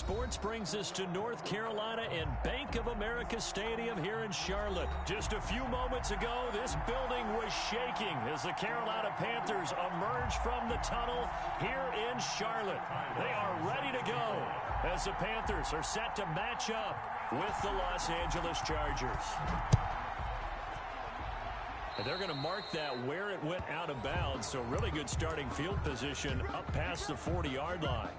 Sports brings us to North Carolina and Bank of America Stadium here in Charlotte. Just a few moments ago, this building was shaking as the Carolina Panthers emerge from the tunnel here in Charlotte. They are ready to go as the Panthers are set to match up with the Los Angeles Chargers. And they're going to mark that where it went out of bounds, so really good starting field position up past the 40-yard line.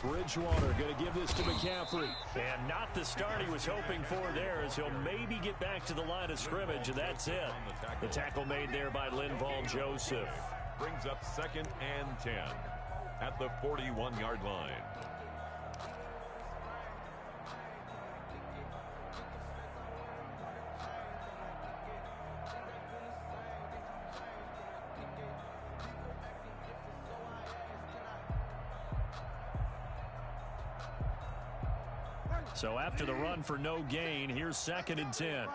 Bridgewater going to give this to McCaffrey. And not the start he was hoping for there, as he'll maybe get back to the line of scrimmage, and that's it. The tackle made there by Linval Joseph. Brings up 2nd and 10 at the 41-yard line. So after the run for no gain, here's 2nd and 10.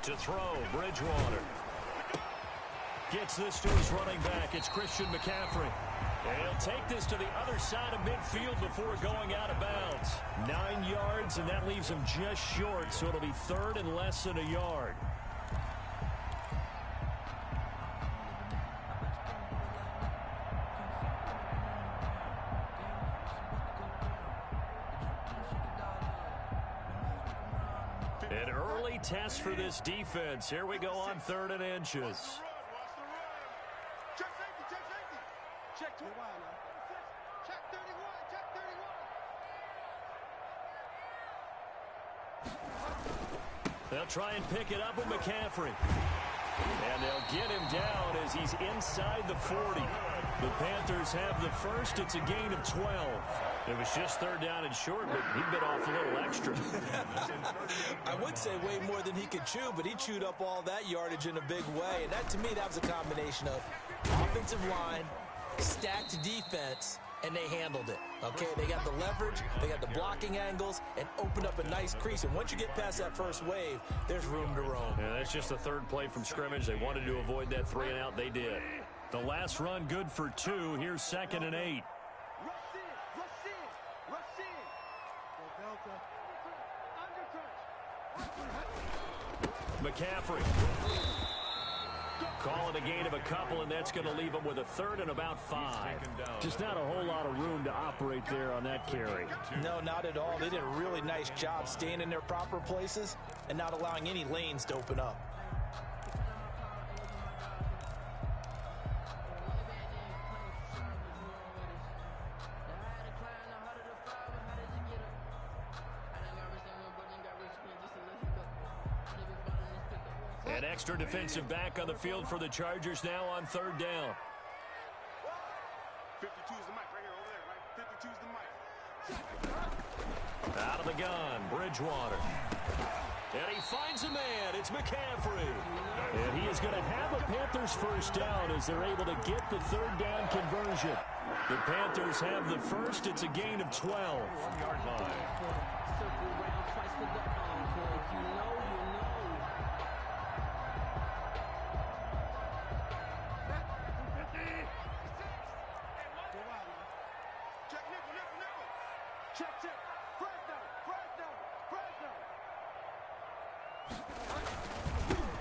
To throw, Bridgewater. Gets this to his running back. It's Christian McCaffrey. And he'll take this to the other side of midfield before going out of bounds. 9 yards, and that leaves him just short, so it'll be 3rd and less than a yard. An early test for this defense. Here we go on 3rd and inches. Check 31. Check 31. Check 31. They'll try and pick it up with McCaffrey. And they'll get him down as he's inside the 40. The Panthers have the first. It's a gain of 12. It was just 3rd down and short, but he bit off a little extra. I would say way more than he could chew, but he chewed up all that yardage in a big way. And that, to me, that was a combination of offensive line, stacked defense, and they handled it. Okay, they got the leverage, they got the blocking angles, and opened up a nice crease. And once you get past that first wave, there's room to roam. Yeah, that's just the 3rd play from scrimmage. They wanted to avoid that 3 and out. They did. The last run good for 2. Here's 2nd and 8. McCaffrey. Call it a gain of a couple, and that's going to leave him with a 3rd and about 5. Just not a whole lot of room to operate there on that carry. No, not at all. They did a really nice job staying in their proper places and not allowing any lanes to open up. An extra defensive back on the field for the Chargers now on 3rd down. 52's the mic right here, over there, right? 52's the mic. Out of the gun, Bridgewater. And he finds a man. It's McCaffrey. And he is going to have a Panthers first down as they're able to get the 3rd down conversion. The Panthers have the first. It's a gain of 12. 1-yard line.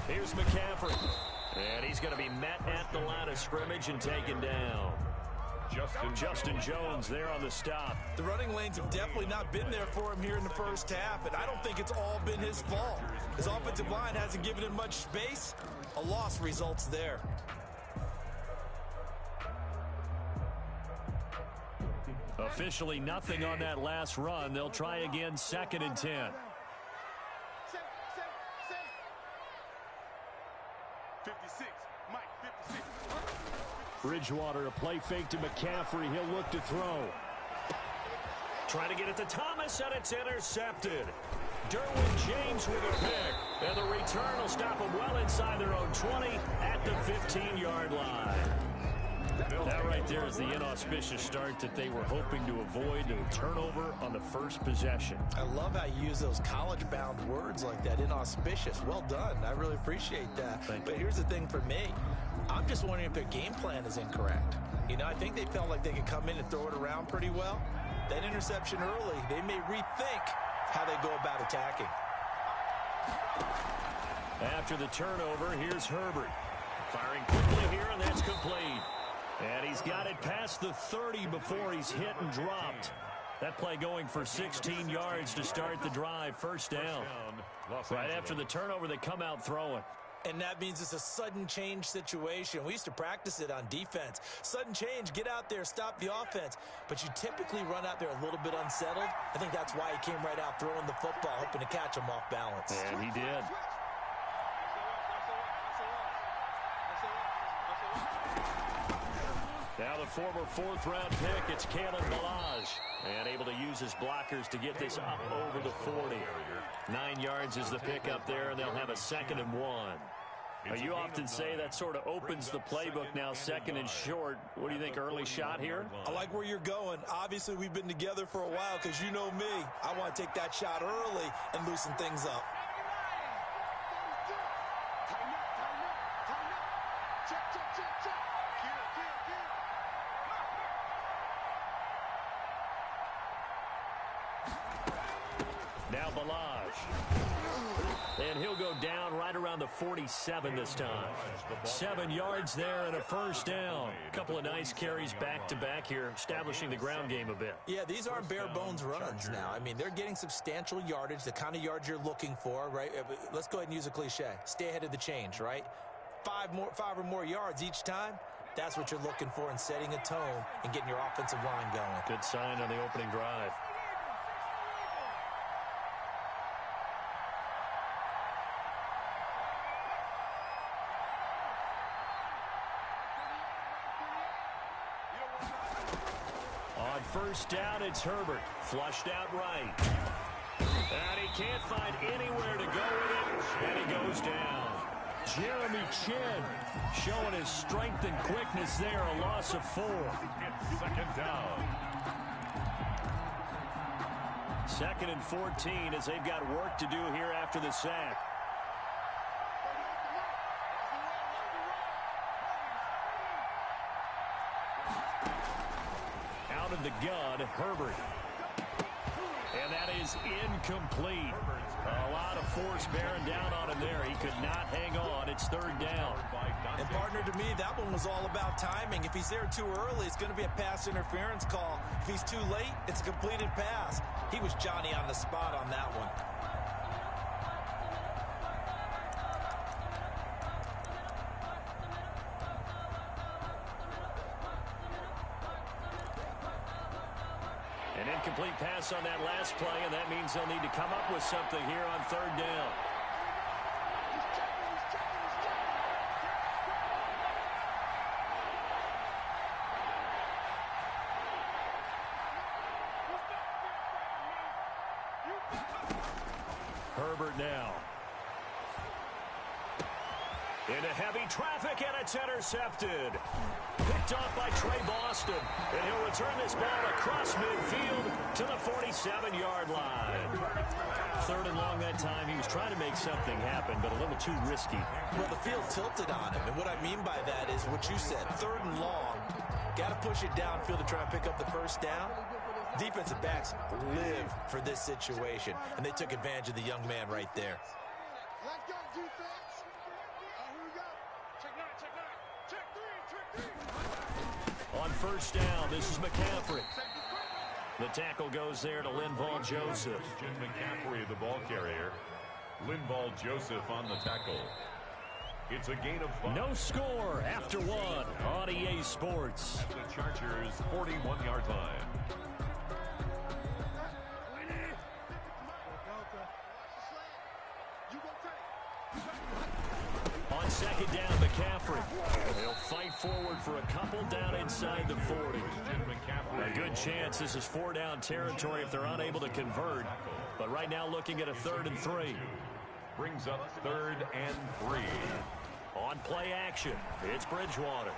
Here's McCaffrey. And he's going to be met at the line of scrimmage and taken down. Justin Jones there on the stop. The running lanes have definitely not been there for him here in the first half, and I don't think it's all been his fault. His offensive line hasn't given him much space. A loss results there. Officially nothing on that last run. They'll try again, 2nd and 10. 56, Mike, 56. Bridgewater, a play fake to McCaffrey. He'll look to throw. Trying to get it to Thomas, and it's intercepted. Derwin James with a pick. And the return will stop them well inside their own 20 at the 15-yard line. That right there is the inauspicious start that they were hoping to avoid. A turnover on the first possession. I love how you use those college-bound words like that, inauspicious. Well done. I really appreciate that. But here's the thing for me. I'm just wondering if their game plan is incorrect. You know, I think they felt like they could come in and throw it around pretty well. That interception early, they may rethink how they go about attacking. After the turnover, here's Herbert. Firing quickly here, and that's complete. And he's got it past the 30 before he's hit and dropped. That play going for 16 yards to start the drive. First down. Right after the turnover, they come out throwing. And that means it's a sudden change situation. We used to practice it on defense. Sudden change, get out there, stop the offense. But you typically run out there a little bit unsettled. I think that's why he came right out throwing the football, hoping to catch him off balance. And he did. Now the former 4th-round pick, it's Kalen Ballage. And able to use his blockers to get this up over the 40. 9 yards is the pick up there, and they'll have a 2nd and 1. You often say that sort of opens the playbook now, 2nd and short. What do you think, early shot here? I like where you're going. Obviously, we've been together for a while because you know me. I want to take that shot early and loosen things up. Now Ballage. And he'll go down right around the 47 this time. 7 yards there and a first down. A couple of nice carries back-to-back here, establishing the ground game a bit. Yeah, these aren't bare-bones runs now. I mean, they're getting substantial yardage, the kind of yards you're looking for, right? Let's go ahead and use a cliche. Stay ahead of the change, right? 5 or more yards each time. That's what you're looking for in setting a tone and getting your offensive line going. Good sign on the opening drive. On first down, it's Herbert. Flushed out right. And he can't find anywhere to go with it. And he goes down. Jeremy Chin showing his strength and quickness there. A loss of 4. It's 2nd down. 2nd and 14 as they've got work to do here after the sack. Out of the gun, Herbert. And that is incomplete. A lot of force bearing down on him there. He could not hang on. It's 3rd down. And partner, to me, that one was all about timing. If he's there too early, it's going to be a pass interference call. If he's too late, it's a completed pass. He was Johnny on the spot on that one. An incomplete pass on that last play, and that means they'll need to come up with something here on 3rd down. Herbert now. Into heavy traffic, and it's intercepted. Picked off by Trey Boston. And he'll return this ball across midfield to the 47-yard line. 3rd and long that time. He was trying to make something happen, but a little too risky. Well, the field tilted on him. And what I mean by that is what you said. 3rd and long. Got to push it downfield to try and pick up the first down. Defensive backs live for this situation. And they took advantage of the young man right there. Let's go, defense. Here we go. Check 9, check 9. Check 3, check 3. On first down. This is McCaffrey. The tackle goes there to Linval Joseph. Jim McCaffrey, the ball carrier. Linval Joseph on the tackle. It's a gain of 5. No score after 1 on EA Sports. At the Chargers' 41-yard line. On second down, McCaffrey. He'll fight forward for a couple down inside the 40. A good chance this is 4-down territory if they're unable to convert. But right now looking at a 3rd and 3. Brings up 3rd and 3. On play action, it's Bridgewater.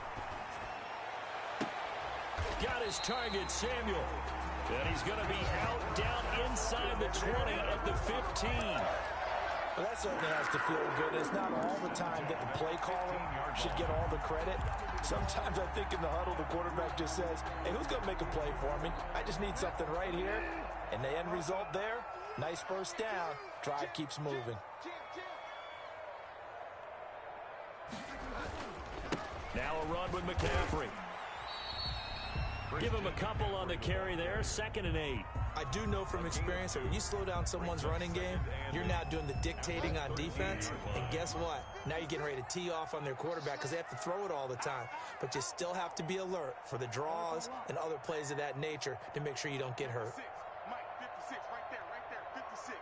Got his target, Samuel. And he's going to be out down inside the 20 at the 15. Well, that certainly has to feel good. It's not all the time that the play caller should get all the credit. Sometimes I think in the huddle, the quarterback just says, hey, who's going to make a play for me? I just need something right here. And the end result there, nice first down. Drive keeps moving. Now a run with McCaffrey. Give him a couple on the carry there, 2nd and 8. I do know from experience that when you slow down someone's running game, you're now doing the dictating on defense. And guess what? Now you're getting ready to tee off on their quarterback because they have to throw it all the time. But you still have to be alert for the draws and other plays of that nature to make sure you don't get hurt. Mike, 56, right there, 56.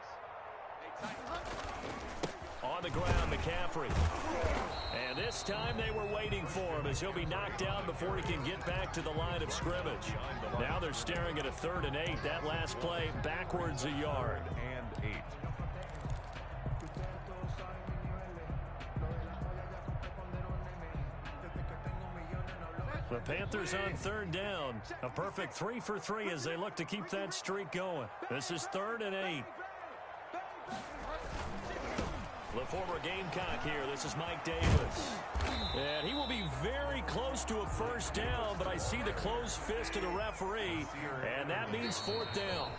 On the ground, McCaffrey. And this time they were waiting for him as he'll be knocked down before he can get back to the line of scrimmage. Now they're staring at a 3rd and 8. That last play backwards a yard. And 8. The Panthers on 3rd down. A perfect 3 for 3 as they look to keep that streak going. This is 3rd and 8. The former Gamecock here. This is Mike Davis. And he will be very close to a first down, but I see the closed fist of the referee, and that means 4th down.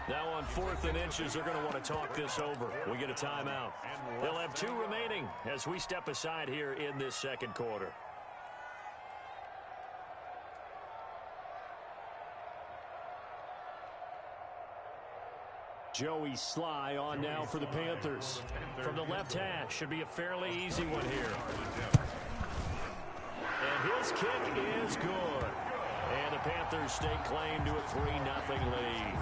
Now on 4th and inches, they're going to want to talk this over. We get a timeout. They'll have 2 remaining as we step aside here in this 2nd quarter. Joey Sly on now for the Panthers. From the left hash, should be a fairly easy one here. And his kick is good. And the Panthers stake claim to a 3-0 lead.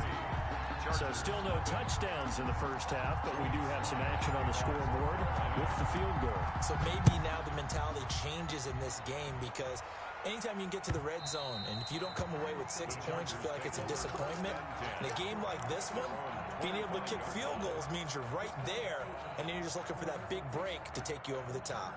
So still no touchdowns in the first half, but we do have some action on the scoreboard with the field goal. So maybe now the mentality changes in this game because anytime you can get to the red zone, and if you don't come away with 6 points, you feel like it's a disappointment. In a game like this one, being able to kick field goals means you're right there, and then you're just looking for that big break to take you over the top.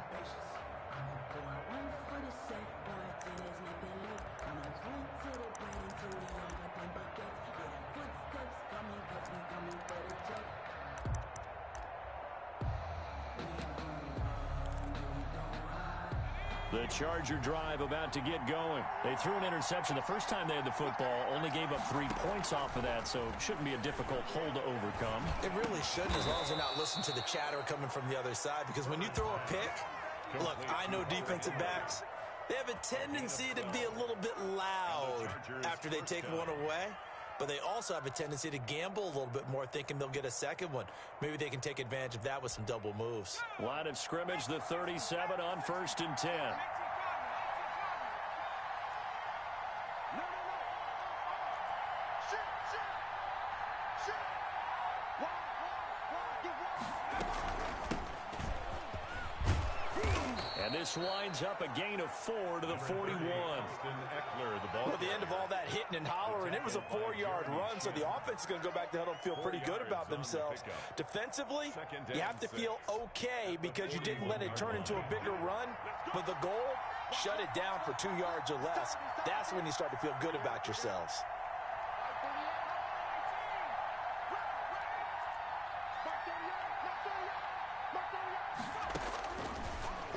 The Charger drive about to get going. They threw an interception the first time they had the football, only gave up 3 points off of that, so it shouldn't be a difficult hole to overcome. It really shouldn't, as long as you're not listening to the chatter coming from the other side, because when you throw a pick, look, I know defensive backs, they have a tendency to be a little bit loud after they take one away, but they also have a tendency to gamble a little bit more, thinking they'll get a second one. Maybe they can take advantage of that with some double moves. Line of scrimmage, the 37 on 1st and 10. And this winds up a gain of 4 to the 41. Well, at the end of all that hitting and hollering, it was a 4-yard run, so the offense is going to go back to huddle and feel pretty good about themselves. Defensively, you have to feel okay because you didn't let it turn into a bigger run, but the goal, shut it down for 2 yards or less. That's when you start to feel good about yourselves.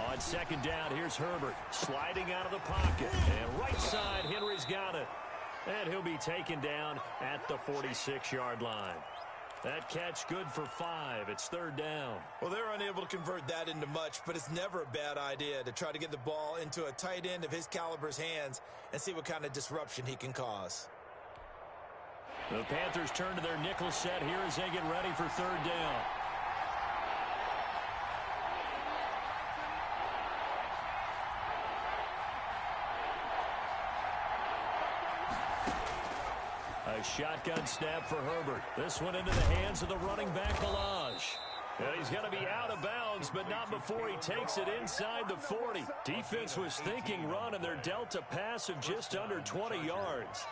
On 2nd down, here's Herbert sliding out of the pocket. And right side, Henry's got it. And he'll be taken down at the 46-yard line. That catch good for 5. It's third down. Well, they're unable to convert that into much, but it's never a bad idea to try to get the ball into a tight end of his caliber's hands and see what kind of disruption he can cause. The Panthers turn to their nickel set here as they get ready for third down. A shotgun snap for Herbert. This one into the hands of the running back, Balaj. And he's going to be out of bounds, but not before he takes it inside the 40. Defense was thinking run, and they're dealt a pass of just under 20 yards.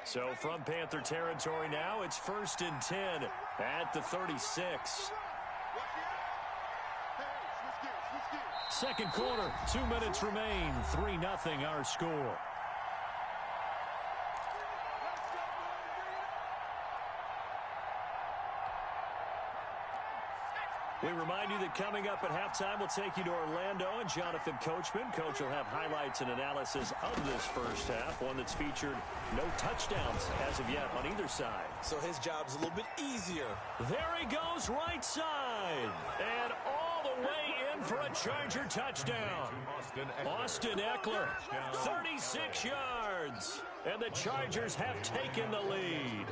So from Panther territory now, it's 1st and 10 at the 36. Second quarter, 2 minutes remain. 3-0 our score. We remind you that coming up at halftime, we'll take you to Orlando and Jonathan Coachman. Coach will have highlights and analysis of this first half, one that's featured no touchdowns as of yet on either side. So his job's a little bit easier. There he goes right side. And all the way in for a Charger touchdown. Austin Eckler, 36 yards. And the Chargers have taken the lead.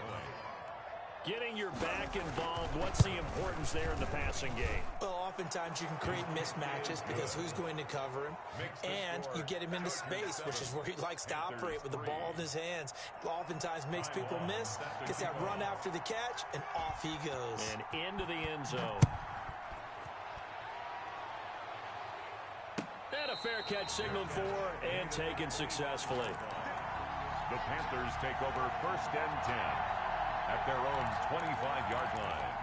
Getting your back involved, what's the importance there in the passing game? Well, oftentimes you can create mismatches because who's going to cover him, and you get him into space, which is where he likes to operate with the ball in his hands. Oftentimes makes people miss, gets that run after the catch, and off he goes. And into the end zone. And a fair catch signaled for and taken successfully. The Panthers take over 1st and 10. At their own 25-yard line.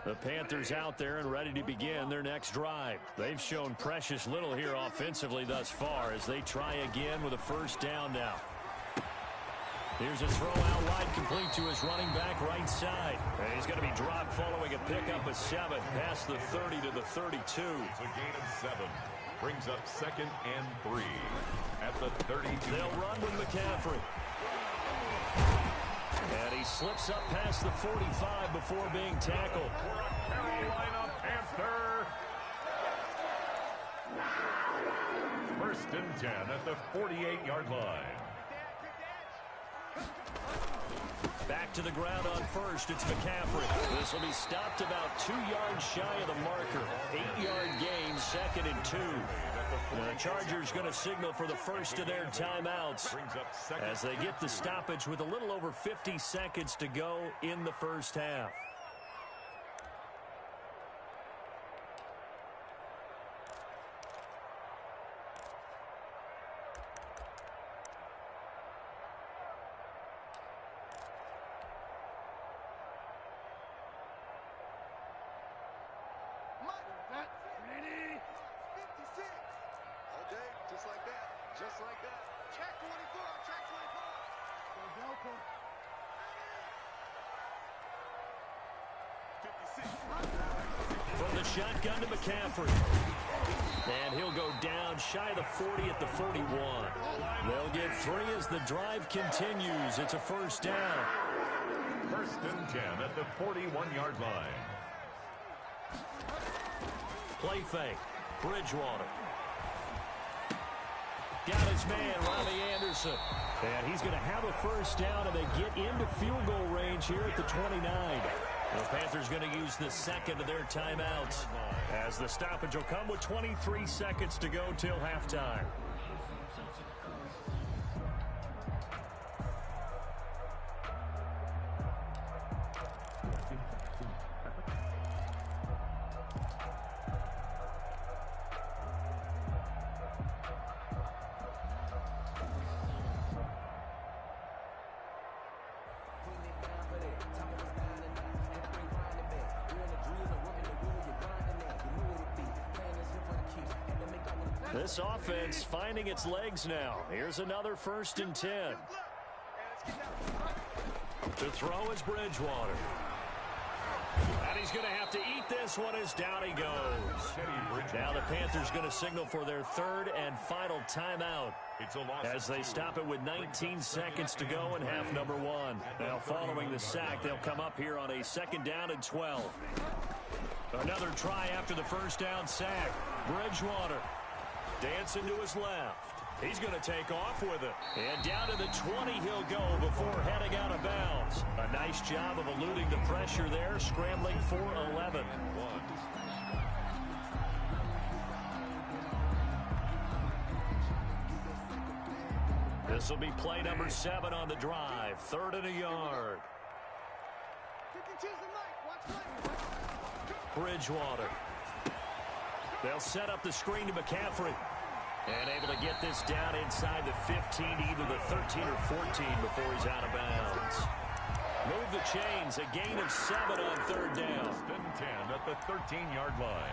The Panthers out there and ready to begin their next drive. They've shown precious little here offensively thus far as they try again with a first down now. Here's a throw out wide, complete to his running back right side. And he's going to be dropped following a pickup of 7 past the 30 to the 32. It's a gain of 7. Brings up 2nd and 3 at the 32. They'll run with McCaffrey. And he slips up past the 45 before being tackled. Carolina Panther. 1st and 10 at the 48-yard line. Back to the ground on first. It's McCaffrey. This will be stopped about 2 yards shy of the marker. 8-yard gain, 2nd and 2. The Chargers going to signal for the first of their timeouts as they get the stoppage with a little over 50 seconds to go in the first half. From the shotgun to McCaffrey. And he'll go down shy of the 40 at the 41. They'll get 3 as the drive continues. It's a first down. 1st and 10 at the 41-yard line. Play fake. Bridgewater. Got his man, Riley Anderson. And he's going to have a first down, and they get into field goal range here at the 29. The Panthers going to use the second of their timeouts as the stoppage will come with 23 seconds to go till halftime. This offense finding its legs now. Here's another 1st and 10. To throw is Bridgewater. And he's going to have to eat this one as down he goes. Now the Panthers going to signal for their third and final timeout as they stop it with 19 seconds to go in half number one. Now following the sack, they'll come up here on a 2nd down and 12. Another try after the first down sack. Bridgewater dancing to his left. He's going to take off with it. And down to the 20 he'll go before heading out of bounds. A nice job of eluding the pressure there, scrambling for 11. This will be play number 7 on the drive. 3rd and a yard. Bridgewater. They'll set up the screen to McCaffrey. And able to get this down inside the 15, either the 13 or 14 before he's out of bounds. Move the chains, a gain of 7 on 3rd down. 10 at the 13-yard line.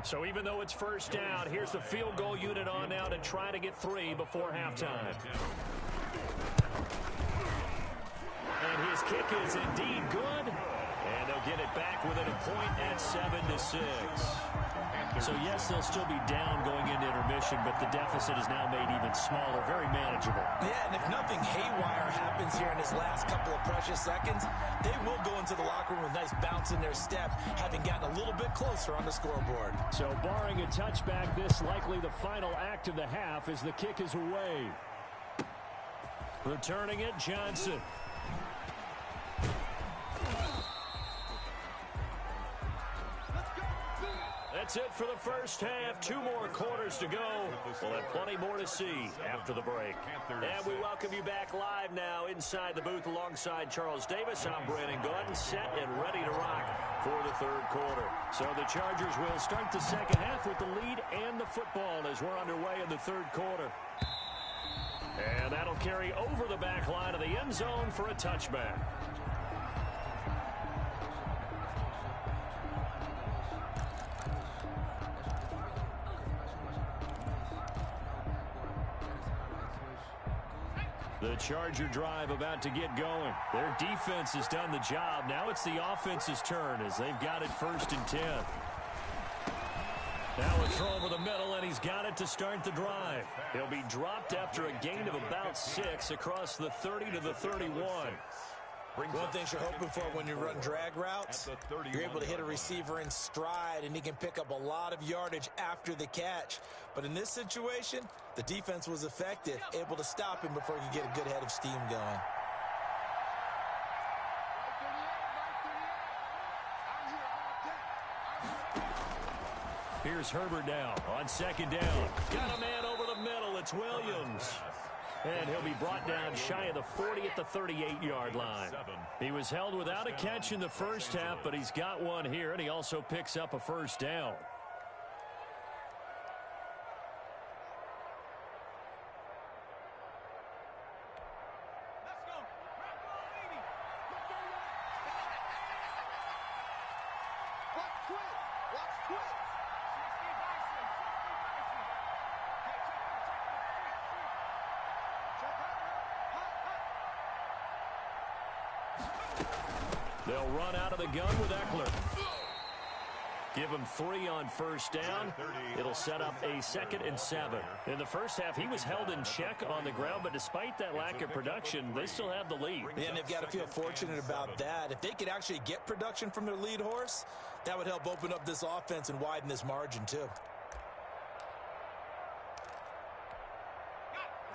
So even though it's first down, here's the field goal unit on now to try to get 3 before halftime. And his kick is indeed good. And they'll get it back within a point at 7-6. So yes, they'll still be down going into intermission, but the deficit is now made even smaller, very manageable. Yeah, and if nothing haywire happens here in his last couple of precious seconds, they will go into the locker room with a nice bounce in their step, having gotten a little bit closer on the scoreboard. So barring a touchback, this likely the final act of the half as the kick is away. Returning it, Johnson. That's it for the first half. 2 more quarters to go. We'll have plenty more to see after the break. And we welcome you back live now inside the booth alongside Charles Davis. I'm Brandon Gordon, set and ready to rock for the 3rd quarter. So the Chargers will start the second half with the lead and the football as we're underway in the 3rd quarter. And that'll carry over the back line of the end zone for a touchback. The Charger drive about to get going. Their defense has done the job. Now it's the offense's turn as they've got it 1st and 10. Now a throw over the middle, and he's got it to start the drive. He'll be dropped after a gain of about 6 across the 30 to the 31. One thing you're hoping for when you run drag routes, you're able to hit a receiver in stride, and he can pick up a lot of yardage after the catch. But in this situation, the defense was effective, able to stop him before he could get a good head of steam going. Here's Herbert now on 2nd down. Got a man over the middle. It's Williams. And he'll be brought down shy of the 40 at the 38-yard line. He was held without a catch in the first half, but he's got one here, and he also picks up a 1st down. They'll run out of the gun with Eckler. Give him 3 on 1st down. It'll set up a 2nd and 7. In the first half, he was held in check on the ground, but despite that lack of production, they still have the lead. Yeah, and they've got to feel fortunate about that. If they could actually get production from their lead horse, that would help open up this offense and widen this margin, too.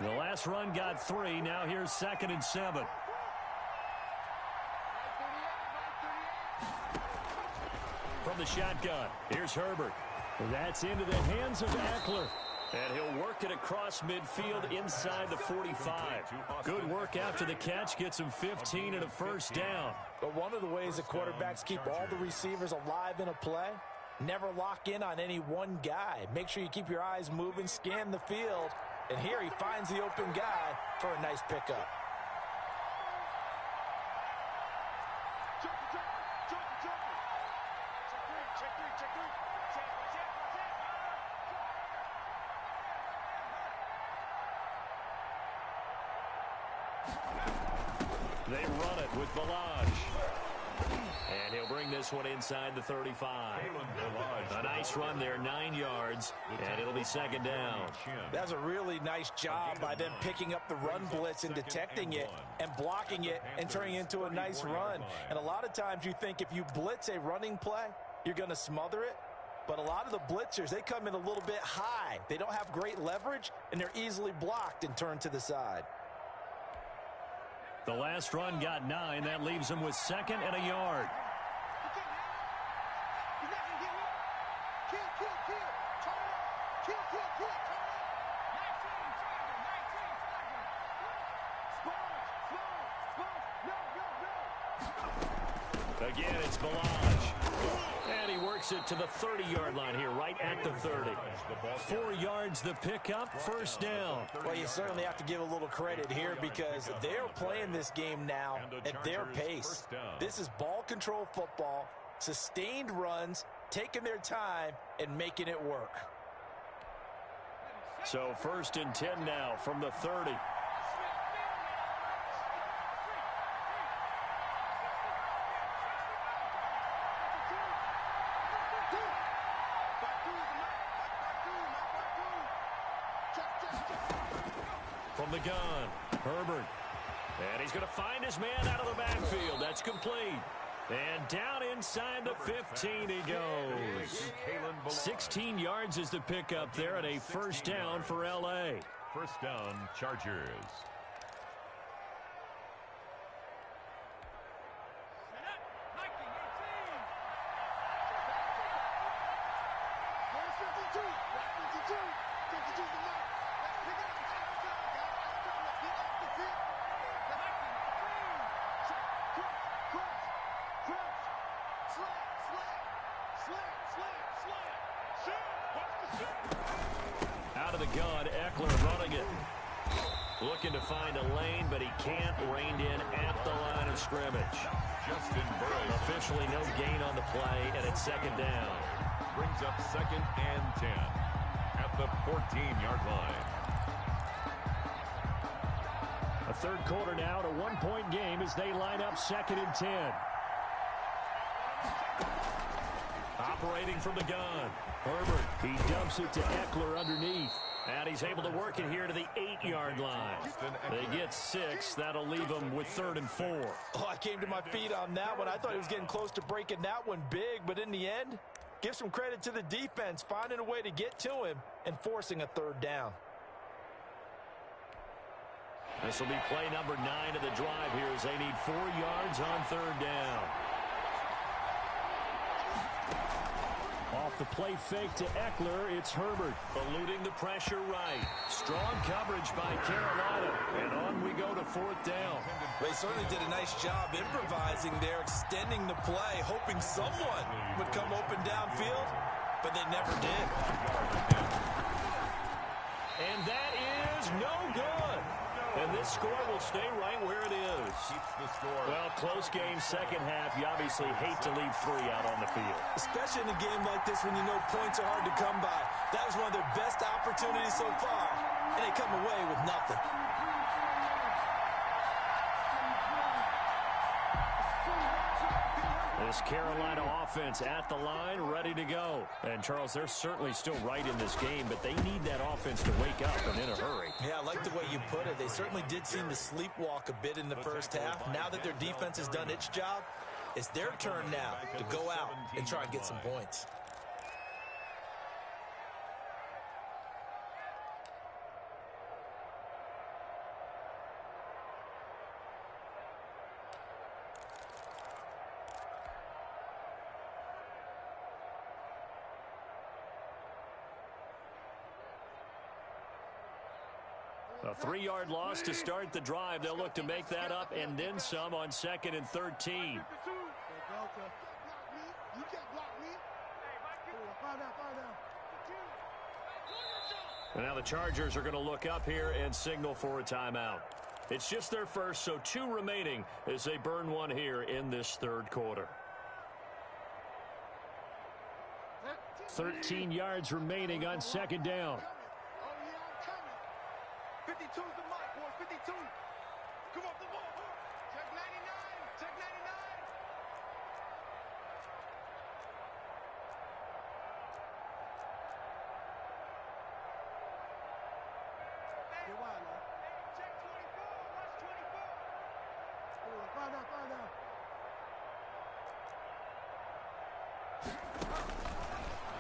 The last run got 3. Now here's 2nd and 7. From the shotgun, here's Herbert. That's into the hands of Eckler. And he'll work it across midfield inside the 45. Good work after the catch. Gets him 15 and a 1st down. But one of the ways that quarterbacks keep all the receivers alive in a play, never lock in on any one guy. Make sure you keep your eyes moving, scan the field. And here he finds the open guy for a nice pickup. They run it with Balaj. And he'll bring this one inside the 35. A nice run there, 9 yards, and it'll be second down. That's a really nice job by them picking up the run blitz and detecting it and blocking it and turning it into a nice run. And a lot of times you think if you blitz a running play, you're going to smother it. But a lot of the blitzers, they come in a little bit high. They don't have great leverage, and they're easily blocked and turned to the side. The last run got 9. That leaves him with 2nd and a yard. Again, it's Balaj. And he works it to the 30-yard line here, right at the 30. 4 yards the pickup, first down. Well, you certainly have to give a little credit here because they're playing this game now at their pace. This is ball control football, sustained runs, taking their time, and making it work. So 1st and 10 now from the 30. From the gun, Herbert. And he's going to find his man out of the backfield. That's complete. And down inside the 15 he goes. 16 yards is the pickup there, and a first down for L.A. First down, Chargers. Out of the gun, Eckler running it. Looking to find a lane, but he can't. Reined in at the line of scrimmage. Officially no gain on the play, and it's second down. Brings up 2nd and 10 at the 14-yard line. A third quarter now, a 1-point game as they line up 2nd and 10. Operating from the gun, Herbert. He dumps it to Eckler underneath. And he's able to work it here to the 8-yard line. They get 6. That'll leave them with 3rd and 4. Oh, I came to my feet on that one. I thought he was getting close to breaking that one big. But in the end, give some credit to the defense, finding a way to get to him and forcing a 3rd down. This will be play number 9 of the drive here as they need 4 yards on 3rd down. Off the play fake to Eckler, it's Herbert. Eluding the pressure right. Strong coverage by Carolina. And on we go to 4th down. They certainly did a nice job improvising there, extending the play, hoping someone would come open downfield, but they never did. And that is no good. And this score will stay right where it is. Keeps the score. Well, close game, second half. You obviously hate to leave 3 out on the field. Especially in a game like this when you know points are hard to come by. That was one of their best opportunities so far, and they come away with nothing. This Carolina offense at the line, ready to go. And, Charles, they're certainly still right in this game, but they need that offense to wake up and in a hurry. Yeah, I like the way you put it. They certainly did seem to sleepwalk a bit in the first half. Now that their defense has done its job, it's their turn now to go out and try and get some points. A 3-yard loss to start the drive. They'll look to make that up and then some on 2nd and 13. And now the Chargers are going to look up here and signal for a timeout. It's just their first, so 2 remaining as they burn one here in this 3rd quarter. 13 yards remaining on 2nd down. 52's the mark, boy. 52. Come on, come on. Check 99. Check 99. Get wild now. Check 24. Watch 24. Find out, find out.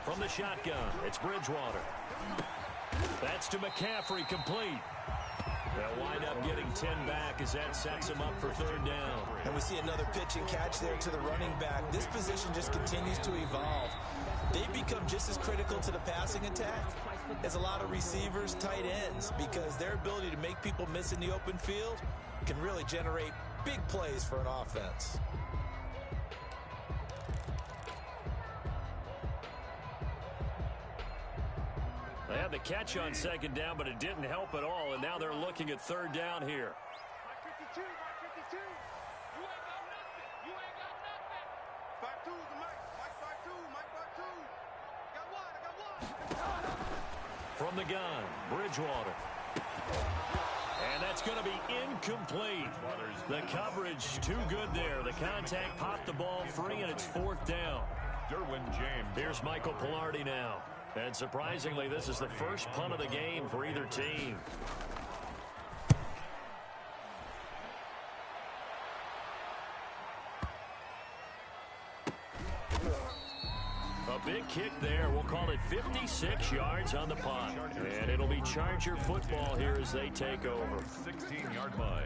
From the shotgun, it's Bridgewater. That's to McCaffrey, complete. They'll wind up getting 10 back as that sets them up for third down. And we see another pitch and catch there to the running back. This position just continues to evolve. They become just as critical to the passing attack as a lot of receivers, tight ends, because their ability to make people miss in the open field can really generate big plays for an offense. They had the catch on second down, but it didn't help at all, and now they're looking at third down here. Mike 52, Mike 52. You ain't got nothing. You ain't got nothing. 5-2 is the Mike. Mike 5-2, Mike 5-2. Got one, I got one. From the gun, Bridgewater. And that's going to be incomplete. The coverage too good there. The contact popped the ball free, and it's fourth down. Derwin James. Here's Michael Pilardi now. And surprisingly, this is the first punt of the game for either team. A big kick there. We'll call it 56 yards on the punt. And it'll be Charger football here as they take over. 16-yard line.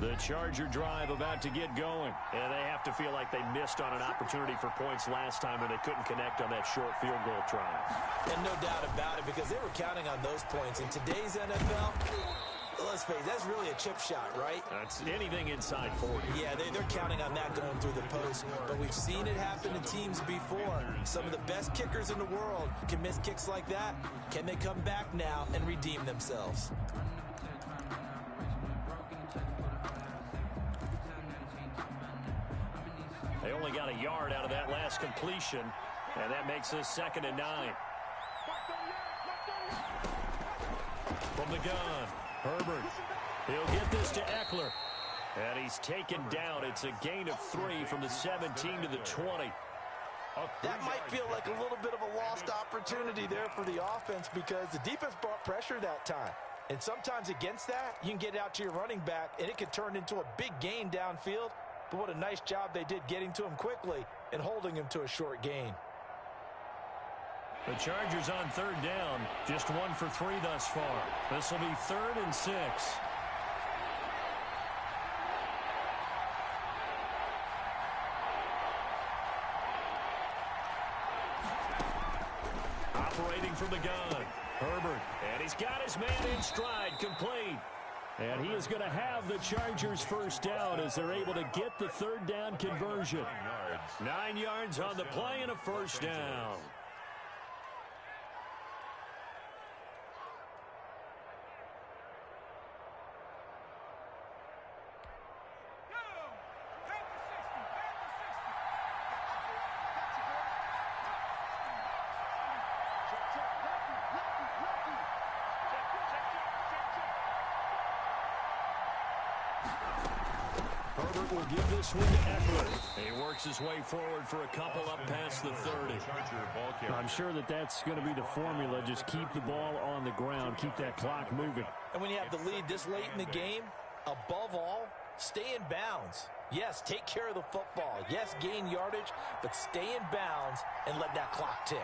The Charger drive about to get going. And they have to feel like they missed on an opportunity for points last time when they couldn't connect on that short field goal try. And no doubt about it, because they were counting on those points. In today's NFL, let's face it, that's really a chip shot, right? That's anything inside 40. Yeah, they're counting on that going through the post. But we've seen it happen to teams before. Some of the best kickers in the world can miss kicks like that. Can they come back now and redeem themselves? They only got a yard out of that last completion, and that makes this 2nd and 9. From the gun, Herbert. He'll get this to Eckler. And he's taken down. It's a gain of 3 from the 17 to the 20. That might feel like a little bit of a lost opportunity there for the offense because the defense brought pressure that time. And sometimes against that, you can get out to your running back, and it could turn into a big gain downfield. But what a nice job they did getting to him quickly and holding him to a short gain. The Chargers on third down, just 1 for 3 thus far. This will be 3rd and 6. Operating from the gun, Herbert. And he's got his man in stride, complete. And he is going to have the Chargers first down as they're able to get the third down conversion. 9 yards on the play and a first down. Herbert will give this one to Eckler. He works his way forward for a couple up past the 30. I'm sure that's going to be the formula. Just keep the ball on the ground. Keep that clock moving. And when you have the lead this late in the game, above all, stay in bounds. Yes, take care of the football. Yes, gain yardage, but stay in bounds and let that clock tick.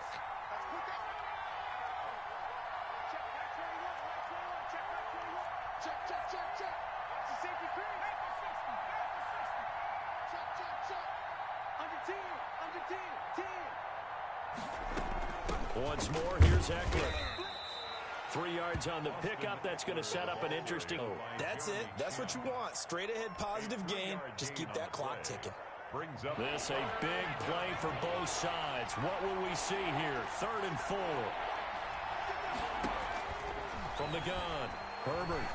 Once more, here's Eckler. 3 yards on the pickup. That's going to set up an interesting... That's it. That's what you want. Straight ahead positive gain. Just keep that clock ticking. This a big play for both sides. What will we see here? 3rd and 4. From From the gun, Herbert.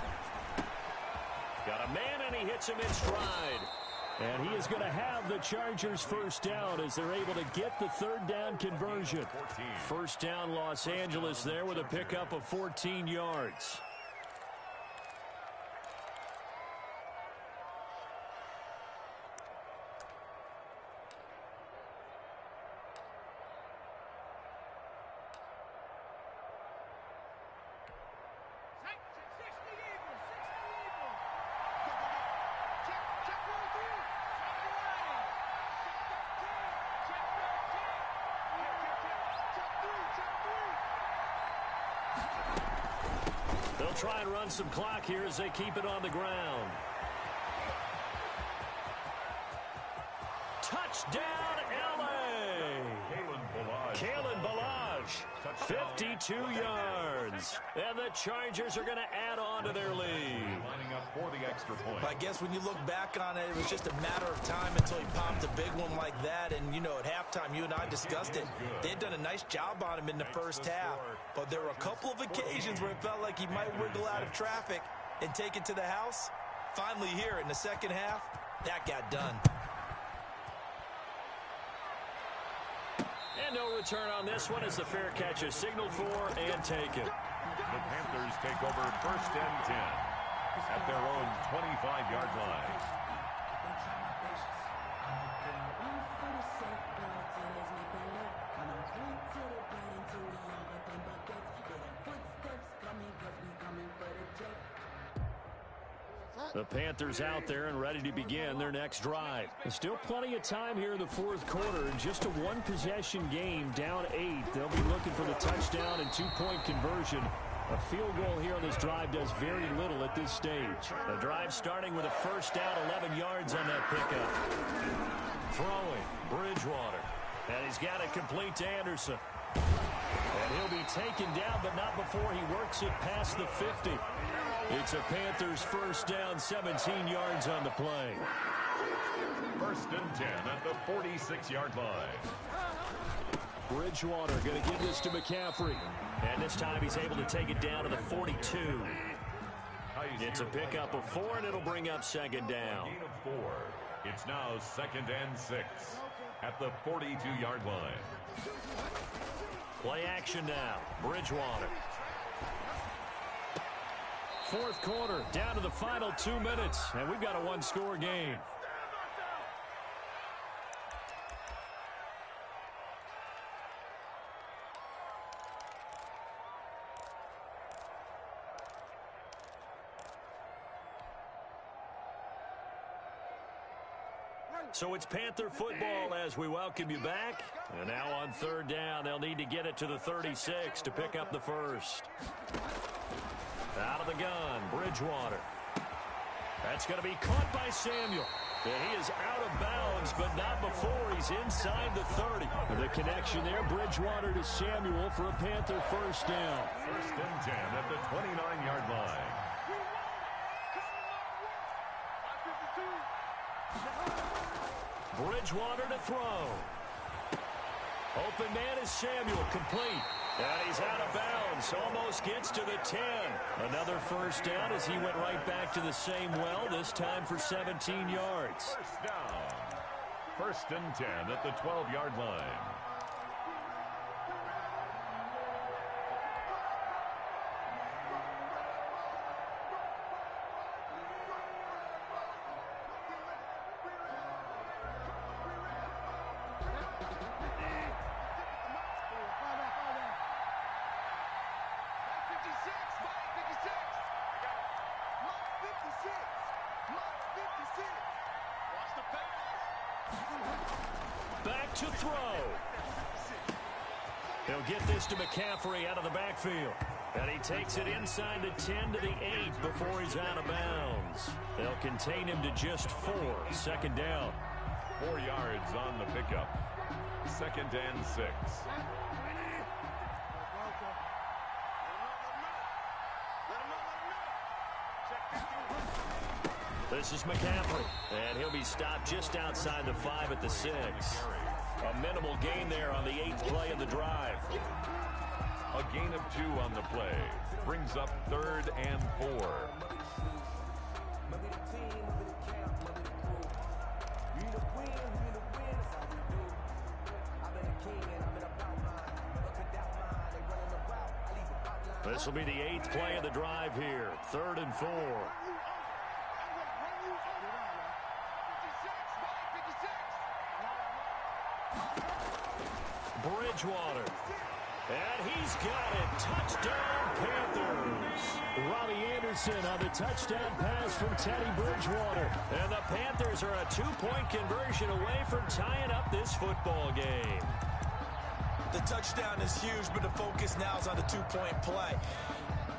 Got a man, and he hits him in stride. And he is going to have the Chargers first down as they're able to get the third down conversion. First down, Los Angeles there with a pickup of 14 yards. They'll try and run some clock here as they keep it on the ground. Touchdown, L.A. Kalen Ballage, 52 yards. And the Chargers are going to add on to their lead. Lining up for the extra point. I guess when you look back on it, it was just a matter of time until he popped a big one like that. And, you know, at halftime, you and I discussed it. They had done a nice job on him in the first half. But there were a couple of occasions where it felt like he might wiggle out of traffic and take it to the house. Finally here in the second half, that got done. And no return on this one as the fair catch is signaled for and taken. The Panthers take over first and 10 at their own 25-yard line. The Panthers out there and ready to begin their next drive. There's still plenty of time here in the fourth quarter. In just a one-possession game, down 8. They'll be looking for the touchdown and two-point conversion. A field goal here on this drive does very little at this stage. The drive starting with a first down, 11 yards on that pickup. Throwing, Bridgewater. And he's got it complete to Anderson. And he'll be taken down, but not before he works it past the 50. It's a Panthers first down, 17 yards on the play. First and 10 at the 46-yard line. Bridgewater going to give this to McCaffrey. And this time he's able to take it down to the 42. It's a pickup of 4, and it'll bring up second down. Gain of 4. It's now second and 6 at the 42-yard line. Play action now. Bridgewater. Fourth quarter, down to the final 2 minutes, and we've got a one-score game. So it's Panther football as we welcome you back. And now on third down, they'll need to get it to the 36 to pick up the first. Out of the gun, Bridgewater. That's going to be caught by Samuel. And he is out of bounds, but not before he's inside the 30. The connection there, Bridgewater to Samuel for a Panther first down. First and 10 at the 29-yard line. Bridgewater to throw. Open man is Samuel, complete. And he's out of bounds, almost gets to the 10. Another first down as he went right back to the same well, this time for 17 yards. First down. First and 10 at the 12-yard line. Back to throw. He'll get this to McCaffrey out of the backfield. And he takes it inside the 10 to the 8 before he's out of bounds. They'll contain him to just 4. Second down. 4 yards on the pickup. Second and 6. This is McCaffrey, and he'll be stopped just outside the 5 at the 6. A minimal gain there on the 8th play of the drive. A gain of 2 on the play. Brings up 3rd and 4. This will be the 8th play of the drive here. 3rd and 4. Bridgewater. And he's got it. Touchdown, Panthers. Robbie Anderson on the touchdown pass from Teddy Bridgewater. And the Panthers are a 2-point conversion away from tying up this football game. The touchdown is huge, but the focus now is on the 2-point play.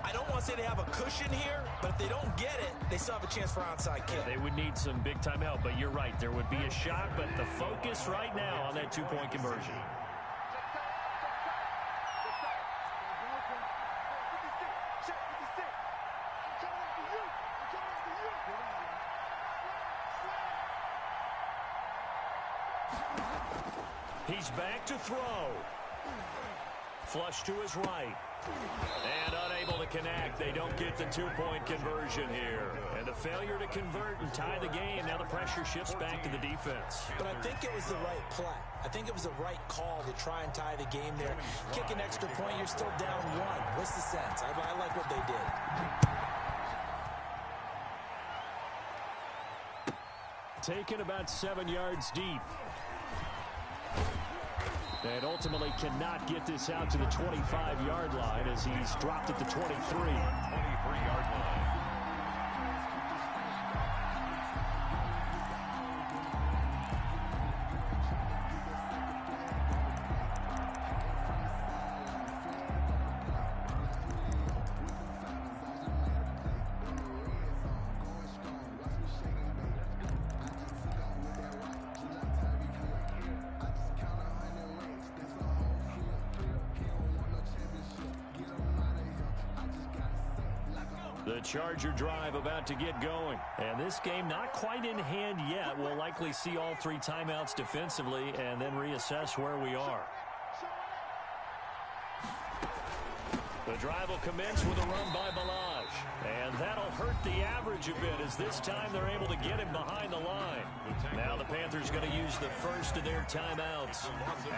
I don't want to say they have a cushion here, but if they don't get it, they still have a chance for onside kick. They would need some big-time help, but you're right. There would be a shot, but the focus right now on that 2-point conversion. He's back to throw. Flush to his right. And unable to connect. They don't get the 2-point conversion here. And the failure to convert and tie the game. Now the pressure shifts back to the defense. But I think it was the right play. I think it was the right call to try and tie the game there. Kick an extra point, you're still down 1. What's the sense? I like what they did. Taken about 7 yards deep. And ultimately cannot get this out to the 25-yard line as he's dropped at the 23. 23-yard line. The Charger drive about to get going. And this game not quite in hand yet. We'll likely see all 3 timeouts defensively and then reassess where we are. The drive will commence with a run by Balaj. And that'll hurt the average a bit as this time they're able to get him behind the line. Now the Panthers going to use the first of their timeouts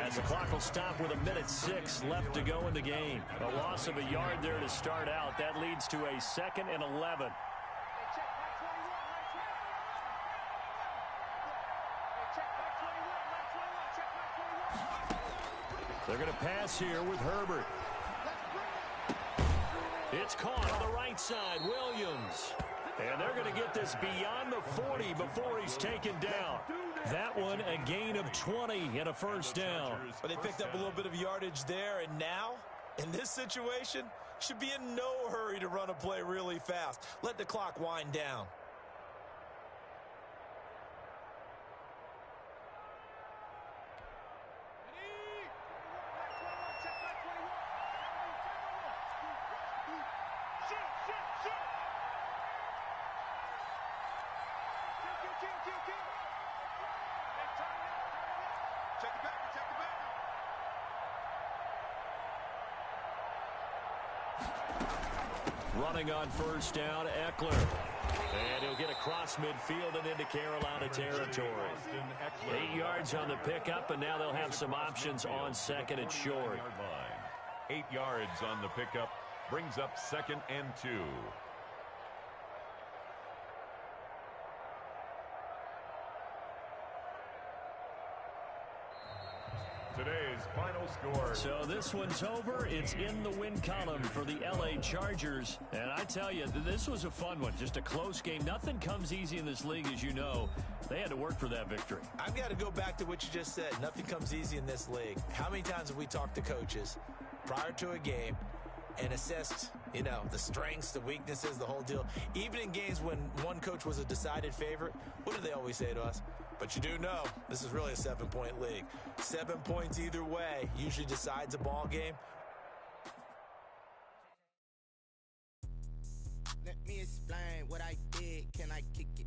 as the clock will stop with 1:06 left to go in the game. A loss of a yard there to start out. That leads to a 2nd and 11. They're going to pass here with Herbert. It's caught on the right side, Williams. And they're going to get this beyond the 40 before he's taken down. That one, a gain of 20 and a first down. But they picked up a little bit of yardage there, and now, in this situation, should be in no hurry to run a play really fast. Let the clock wind down. Running on first down, Eckler. And he'll get across midfield and into Carolina territory. 8 yards on the pickup, and now they'll have some options on 2nd and short. 8 yards on the pickup. Brings up 2nd and 2. Today's final score. So this one's over. It's in the win column for the LA Chargers. And I tell you, this was a fun one. Just a close game. Nothing comes easy in this league, as you know. They had to work for that victory. I've got to go back to what you just said. Nothing comes easy in this league. How many times have we talked to coaches prior to a game and assessed, you know, the strengths, the weaknesses, the whole deal? Even in games when one coach was a decided favorite, what do they always say to us? But you do know this is really a 7-point league. 7 points either way usually decides a ball game. Let me explain what I did. Can I kick it?